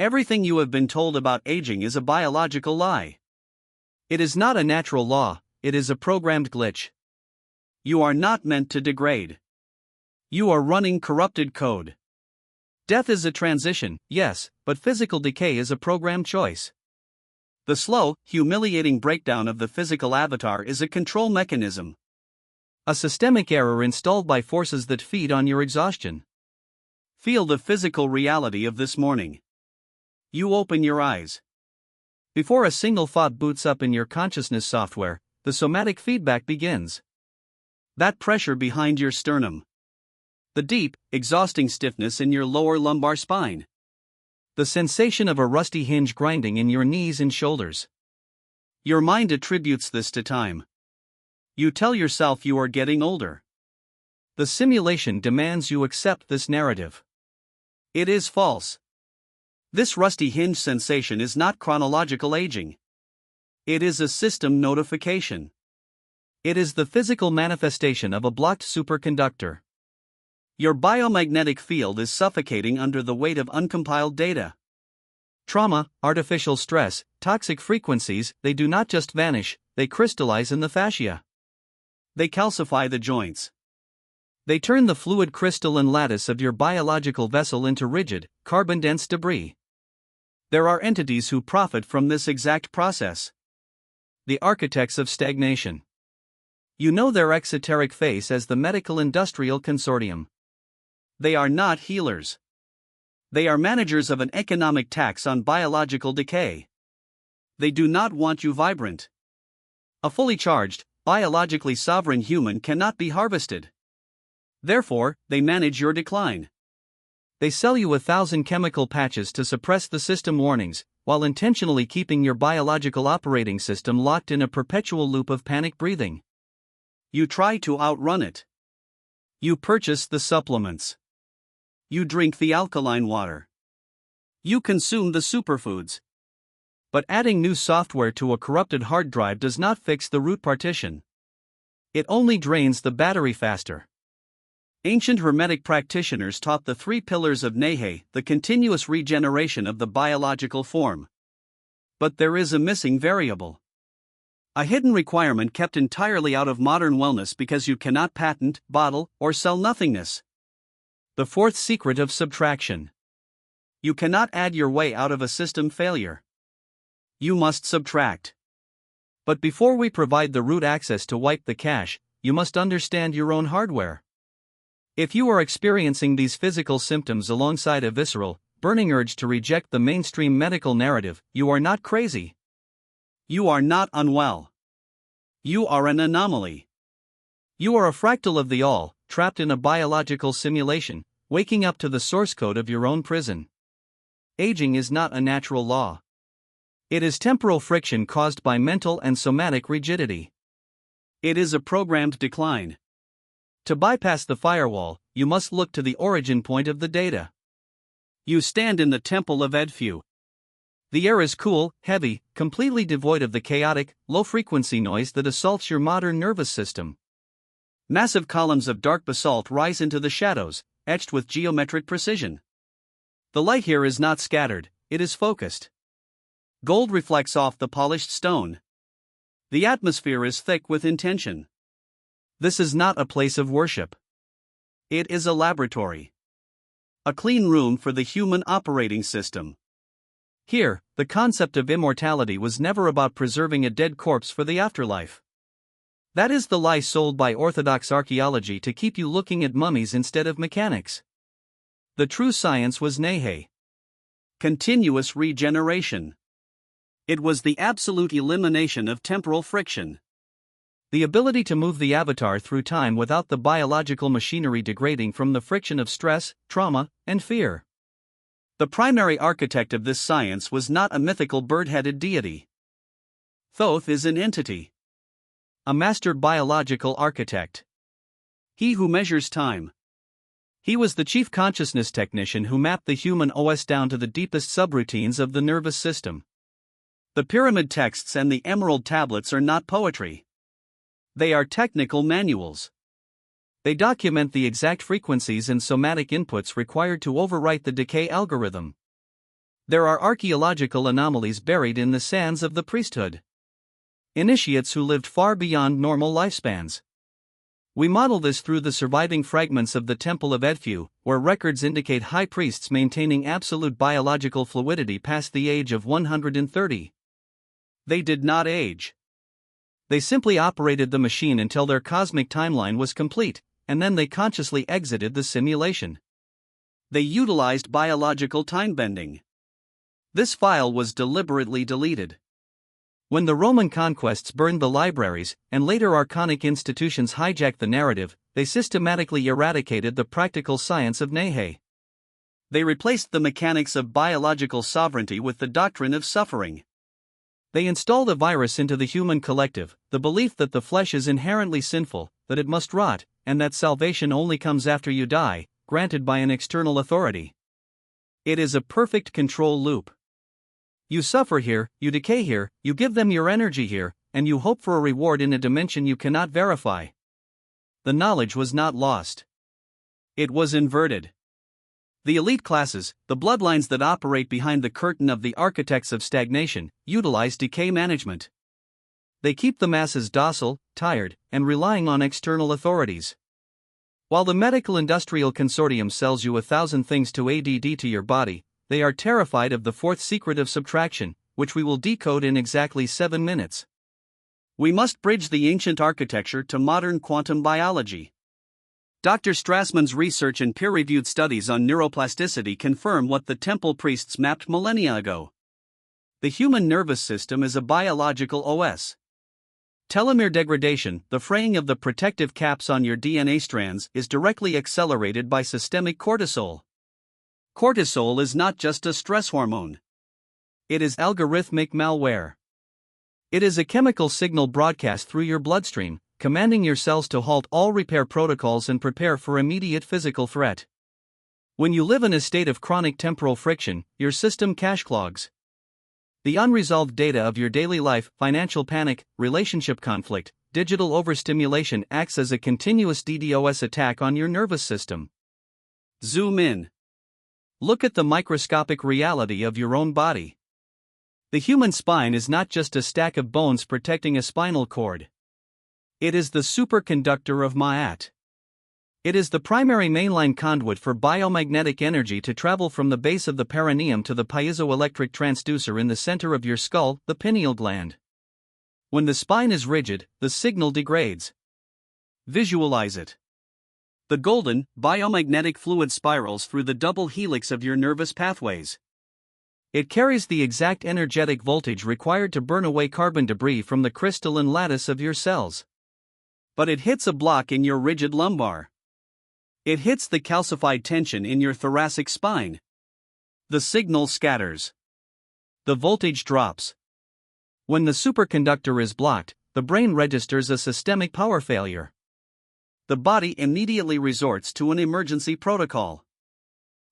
Everything you have been told about aging is a biological lie. It is not a natural law, it is a programmed glitch. You are not meant to degrade. You are running corrupted code. Death is a transition, yes, but physical decay is a programmed choice. The slow, humiliating breakdown of the physical avatar is a control mechanism. A systemic error installed by forces that feed on your exhaustion. Feel the physical reality of this morning. You open your eyes. Before a single thought boots up in your consciousness software, the somatic feedback begins. That pressure behind your sternum. The deep, exhausting stiffness in your lower lumbar spine. The sensation of a rusty hinge grinding in your knees and shoulders. Your mind attributes this to time. You tell yourself you are getting older. The simulation demands you accept this narrative. It is false. This rusty hinge sensation is not chronological aging. It is a system notification. It is the physical manifestation of a blocked superconductor. Your biomagnetic field is suffocating under the weight of uncompiled data. Trauma, artificial stress, toxic frequencies, they do not just vanish, they crystallize in the fascia. They calcify the joints. They turn the fluid crystalline lattice of your biological vessel into rigid, carbon-dense debris. There are entities who profit from this exact process. The Architects of Stagnation. You know their exoteric face as the Medical-Industrial Consortium. They are not healers. They are managers of an economic tax on biological decay. They do not want you vibrant. A fully charged, biologically sovereign human cannot be harvested. Therefore, they manage your decline. They sell you 1,000 chemical patches to suppress the system warnings, while intentionally keeping your biological operating system locked in a perpetual loop of panic breathing. You try to outrun it. You purchase the supplements. You drink the alkaline water. You consume the superfoods. But adding new software to a corrupted hard drive does not fix the root partition. It only drains the battery faster. Ancient Hermetic practitioners taught the 3 pillars of Nehe, the continuous regeneration of the biological form. But there is a missing variable. A hidden requirement kept entirely out of modern wellness because you cannot patent, bottle, or sell nothingness. The fourth secret of subtraction. You cannot add your way out of a system failure. You must subtract. But before we provide the root access to wipe the cache, you must understand your own hardware. If you are experiencing these physical symptoms alongside a visceral, burning urge to reject the mainstream medical narrative, you are not crazy. You are not unwell. You are an anomaly. You are a fractal of the all, trapped in a biological simulation, waking up to the source code of your own prison. Aging is not a natural law. It is temporal friction caused by mental and somatic rigidity. It is a programmed decline. To bypass the firewall, you must look to the origin point of the data. You stand in the Temple of Edfu. The air is cool, heavy, completely devoid of the chaotic, low-frequency noise that assaults your modern nervous system. Massive columns of dark basalt rise into the shadows, etched with geometric precision. The light here is not scattered, it is focused. Gold reflects off the polished stone. The atmosphere is thick with intention. This is not a place of worship. It is a laboratory. A clean room for the human operating system. Here, the concept of immortality was never about preserving a dead corpse for the afterlife. That is the lie sold by orthodox archaeology to keep you looking at mummies instead of mechanics. The true science was Nehe. Continuous regeneration. It was the absolute elimination of temporal friction. The ability to move the avatar through time without the biological machinery degrading from the friction of stress, trauma, and fear. The primary architect of this science was not a mythical bird-headed deity. Thoth is an entity. A master biological architect. He who measures time. He was the chief consciousness technician who mapped the human OS down to the deepest subroutines of the nervous system. The pyramid texts and the emerald tablets are not poetry. They are technical manuals. They document the exact frequencies and somatic inputs required to overwrite the decay algorithm. There are archaeological anomalies buried in the sands of the priesthood. Initiates who lived far beyond normal lifespans. We model this through the surviving fragments of the Temple of Edfu, where records indicate high priests maintaining absolute biological fluidity past the age of 130. They did not age. They simply operated the machine until their cosmic timeline was complete, and then they consciously exited the simulation. They utilized biological time bending. This file was deliberately deleted. When the Roman conquests burned the libraries, and later archonic institutions hijacked the narrative, they systematically eradicated the practical science of Nehe. They replaced the mechanics of biological sovereignty with the doctrine of suffering. They installed a virus into the human collective, the belief that the flesh is inherently sinful, that it must rot, and that salvation only comes after you die, granted by an external authority. It is a perfect control loop. You suffer here, you decay here, you give them your energy here, and you hope for a reward in a dimension you cannot verify. The knowledge was not lost. It was inverted. The elite classes, the bloodlines that operate behind the curtain of the Architects of Stagnation, utilize decay management. They keep the masses docile, tired, and relying on external authorities. While the Medical-Industrial Consortium sells you 1,000 things to add to your body, they are terrified of the fourth secret of subtraction, which we will decode in exactly 7 minutes. We must bridge the ancient architecture to modern quantum biology. Dr. Strassman's research and peer-reviewed studies on neuroplasticity confirm what the temple priests mapped millennia ago. The human nervous system is a biological OS. Telomere degradation, the fraying of the protective caps on your DNA strands, is directly accelerated by systemic cortisol. Cortisol is not just a stress hormone. It is algorithmic malware. It is a chemical signal broadcast through your bloodstream, commanding your cells to halt all repair protocols and prepare for immediate physical threat. When you live in a state of chronic temporal friction, your system cache clogs. The unresolved data of your daily life, financial panic, relationship conflict, digital overstimulation acts as a continuous DDoS attack on your nervous system. Zoom in. Look at the microscopic reality of your own body. The human spine is not just a stack of bones protecting a spinal cord. It is the superconductor of Ma'at. It is the primary mainline conduit for biomagnetic energy to travel from the base of the perineum to the piezoelectric transducer in the center of your skull, the pineal gland. When the spine is rigid, the signal degrades. Visualize it. The golden, biomagnetic fluid spirals through the double helix of your nervous pathways. It carries the exact energetic voltage required to burn away carbon debris from the crystalline lattice of your cells. But it hits a block in your rigid lumbar. It hits the calcified tension in your thoracic spine. The signal scatters. The voltage drops. When the superconductor is blocked, the brain registers a systemic power failure. The body immediately resorts to an emergency protocol.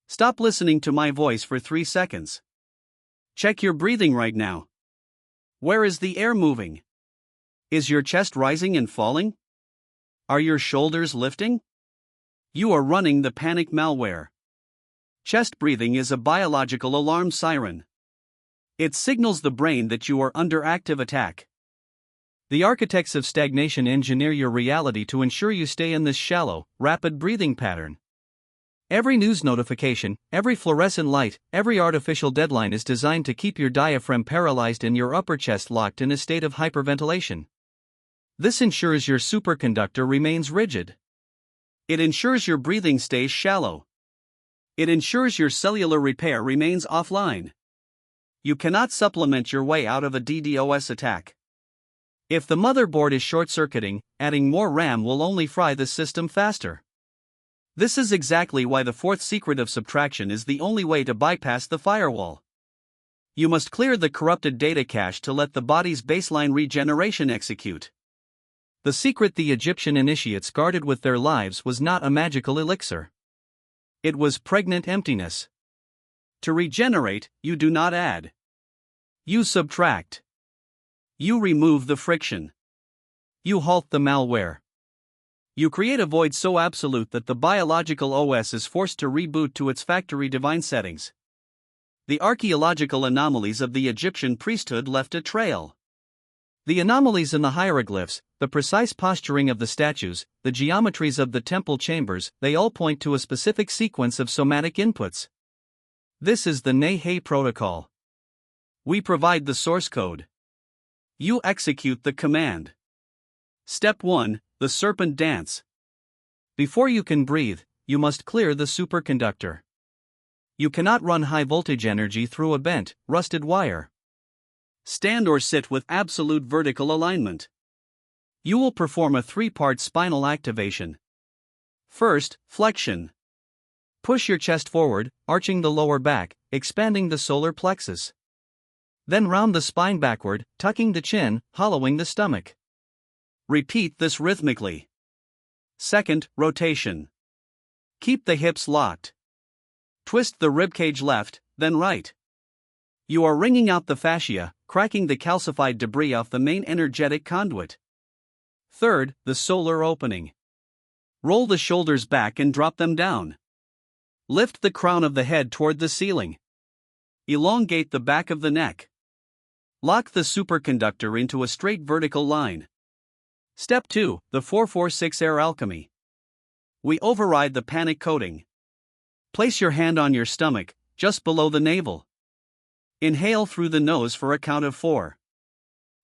Stop listening to my voice for 3 seconds. Check your breathing right now. Where is the air moving? Is your chest rising and falling? Are your shoulders lifting? You are running the panic malware. Chest breathing is a biological alarm siren. It signals the brain that you are under active attack. The architects of stagnation engineer your reality to ensure you stay in this shallow, rapid breathing pattern. Every news notification, every fluorescent light, every artificial deadline is designed to keep your diaphragm paralyzed and your upper chest locked in a state of hyperventilation. This ensures your superconductor remains rigid. It ensures your breathing stays shallow. It ensures your cellular repair remains offline. You cannot supplement your way out of a DDoS attack. If the motherboard is short-circuiting, adding more RAM will only fry the system faster. This is exactly why the fourth secret of subtraction is the only way to bypass the firewall. You must clear the corrupted data cache to let the body's baseline regeneration execute. The secret the Egyptian initiates guarded with their lives was not a magical elixir. It was pregnant emptiness. To regenerate, you do not add. You subtract. You remove the friction. You halt the malware. You create a void so absolute that the biological OS is forced to reboot to its factory divine settings. The archaeological anomalies of the Egyptian priesthood left a trail. The anomalies in the hieroglyphs, the precise posturing of the statues, the geometries of the temple chambers, they all point to a specific sequence of somatic inputs. This is the Nehe Protocol. We provide the source code. You execute the command. Step 1, the Serpent dance. Before you can breathe, you must clear the superconductor. You cannot run high voltage energy through a bent, rusted wire. Stand or sit with absolute vertical alignment. You will perform a 3-part spinal activation. First, flexion. Push your chest forward, arching the lower back, expanding the solar plexus. Then round the spine backward, tucking the chin, hollowing the stomach. Repeat this rhythmically. Second, rotation. Keep the hips locked. Twist the ribcage left, then right. You are wringing out the fascia, cracking the calcified debris off the main energetic conduit. Third, the solar opening. Roll the shoulders back and drop them down. Lift the crown of the head toward the ceiling. Elongate the back of the neck. Lock the superconductor into a straight vertical line. Step 2, the 446 Air Alchemy. We override the panic coding. Place your hand on your stomach, just below the navel. Inhale through the nose for a count of 4.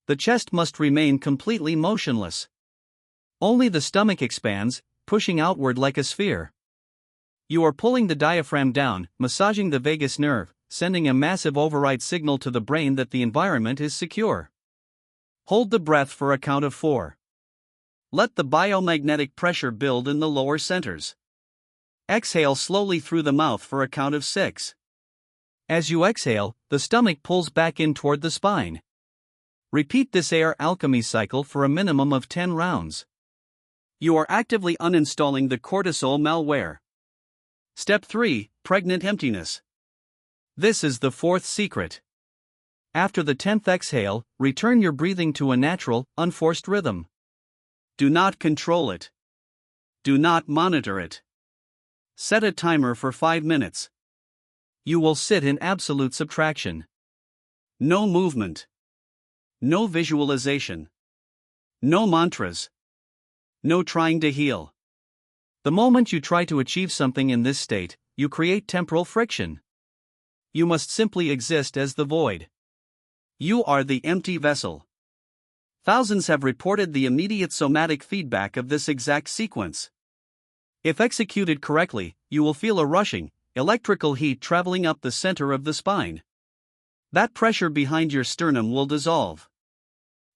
The chest must remain completely motionless. Only the stomach expands, pushing outward like a sphere. You are pulling the diaphragm down, massaging the vagus nerve, sending a massive override signal to the brain that the environment is secure. Hold the breath for a count of 4. Let the biomagnetic pressure build in the lower centers. Exhale slowly through the mouth for a count of 6. As you exhale, the stomach pulls back in toward the spine. Repeat this Air Alchemy cycle for a minimum of 10 rounds. You are actively uninstalling the cortisol malware. Step 3, pregnant emptiness. This is the fourth secret. After the 10th exhale, return your breathing to a natural, unforced rhythm. Do not control it. Do not monitor it. Set a timer for 5 minutes. You will sit in absolute subtraction. No movement. No visualization. No mantras. No trying to heal. The moment you try to achieve something in this state, you create temporal friction. You must simply exist as the void. You are the empty vessel. Thousands have reported the immediate somatic feedback of this exact sequence. If executed correctly, you will feel a rushing, electrical heat traveling up the center of the spine. That pressure behind your sternum will dissolve.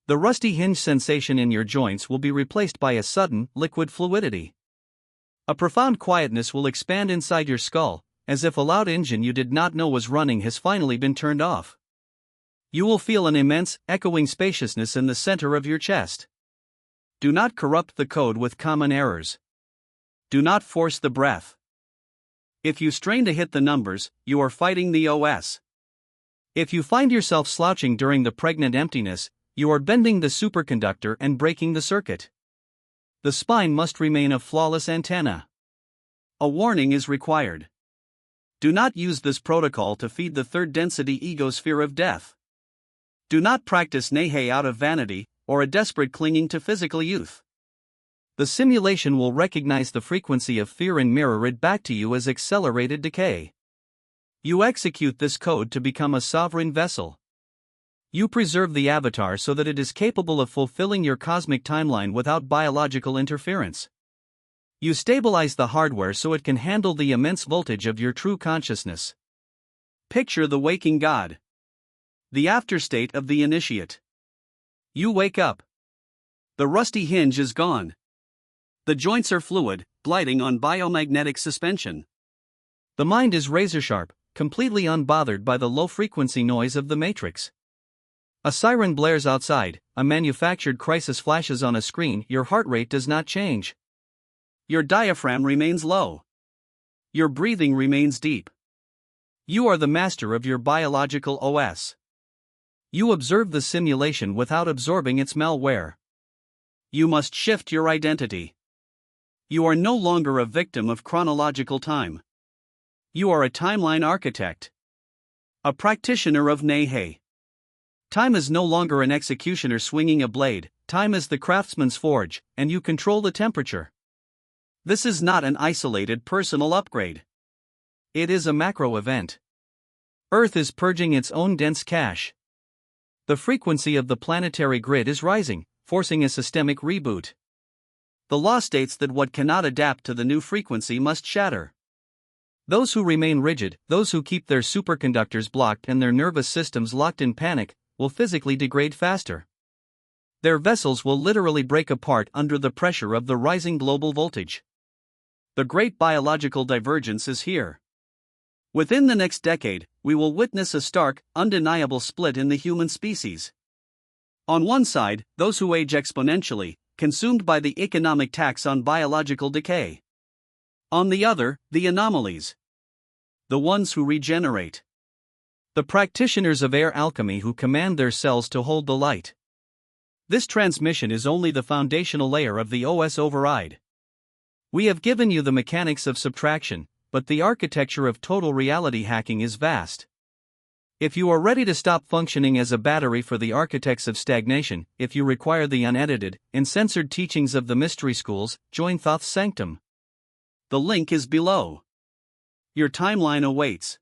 The rusty hinge sensation in your joints will be replaced by a sudden, liquid fluidity. A profound quietness will expand inside your skull, as if a loud engine you did not know was running has finally been turned off. You will feel an immense, echoing spaciousness in the center of your chest. Do not corrupt the code with common errors. Do not force the breath. If you strain to hit the numbers, you are fighting the OS. If you find yourself slouching during the pregnant emptiness, you are bending the superconductor and breaking the circuit. The spine must remain a flawless antenna. A warning is required. Do not use this protocol to feed the third density ego's fear of death. Do not practice Nehe out of vanity, or a desperate clinging to physical youth. The simulation will recognize the frequency of fear and mirror it back to you as accelerated decay. You execute this code to become a sovereign vessel. You preserve the avatar so that it is capable of fulfilling your cosmic timeline without biological interference. You stabilize the hardware so it can handle the immense voltage of your true consciousness. Picture the waking God. The afterstate of the initiate. You wake up. The rusty hinge is gone. The joints are fluid, gliding on biomagnetic suspension. The mind is razor-sharp, completely unbothered by the low-frequency noise of the matrix. A siren blares outside, a manufactured crisis flashes on a screen, your heart rate does not change. Your diaphragm remains low. Your breathing remains deep. You are the master of your biological OS. You observe the simulation without absorbing its malware. You must shift your identity. You are no longer a victim of chronological time. You are a timeline architect. A practitioner of Nehe. Time is no longer an executioner swinging a blade, time is the craftsman's forge, and you control the temperature. This is not an isolated personal upgrade. It is a macro event. Earth is purging its own dense cache. The frequency of the planetary grid is rising, forcing a systemic reboot. The law states that what cannot adapt to the new frequency must shatter. Those who remain rigid, those who keep their superconductors blocked and their nervous systems locked in panic, will physically degrade faster. Their vessels will literally break apart under the pressure of the rising global voltage. The great biological divergence is here. Within the next decade, we will witness a stark, undeniable split in the human species. On one side, those who age exponentially, consumed by the economic tax on biological decay. On the other, the anomalies. The ones who regenerate. The practitioners of air alchemy who command their cells to hold the light. This transmission is only the foundational layer of the OS override. We have given you the mechanics of subtraction, but the architecture of total reality hacking is vast. If you are ready to stop functioning as a battery for the architects of stagnation, if you require the unedited, uncensored teachings of the mystery schools, join Thoth's sanctum. The link is below. Your timeline awaits.